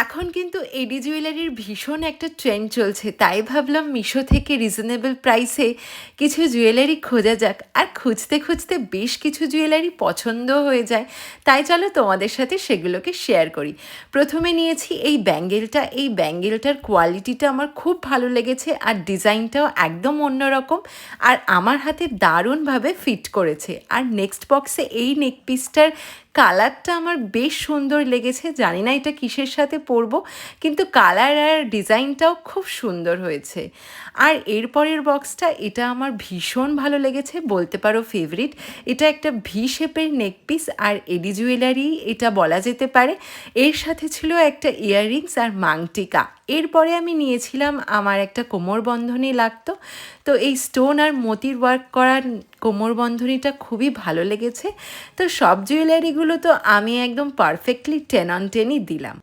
এখন কিন্তু এডি জুয়েলারির ভীষণ একটা ট্রেন্ড চলছে, তাই ভাবলাম মিশো থেকে রিজনেবল প্রাইসে কিছু জুয়েলারি খোঁজা যাক। আর খুঁজতে খুঁজতে বেশ কিছু জুয়েলারি পছন্দ হয়ে যায়, তাই চলো তোমাদের সাথে সেগুলোকে শেয়ার করি। প্রথমে নিয়েছি এই ব্যাঙ্গেলটা। এই ব্যাঙ্গেলটার কোয়ালিটিটা আমার খুব ভালো লেগেছে, আর ডিজাইনটাও একদম অন্যরকম, আর আমার হাতে দারুণভাবে ফিট করেছে। আর নেক্সট বক্সে এই নেকপিসটার কালারটা আমার বেশ সুন্দর লেগেছে, জানি না এটা কিসের সাথে পরবো, কিন্তু কালার আর ডিজাইনটাও খুব সুন্দর হয়েছে। আর এরপরের বক্সটা, এটা আমার ভীষণ ভালো লেগেছে, বলতে পারো ফেভারিট। এটা একটা ভি শেপের নেকপিস আর এডি জুয়েলারি এটা বলা যেতে পারে। এর সাথে ছিল একটা ইয়াররিংস আর মাংটিকা। এরপরে আমি নিয়েছিলাম, আমার একটা কোমরবন্ধনী লাগতো, তো এই স্টোন আর মতির ওয়ার্ক করা কোমরবন্ধনীটা খুবই ভালো লেগেছে। তো সব জুয়েলারিগুলো তো আমি একদম পারফেক্টলি 10 on 10ই দিলাম।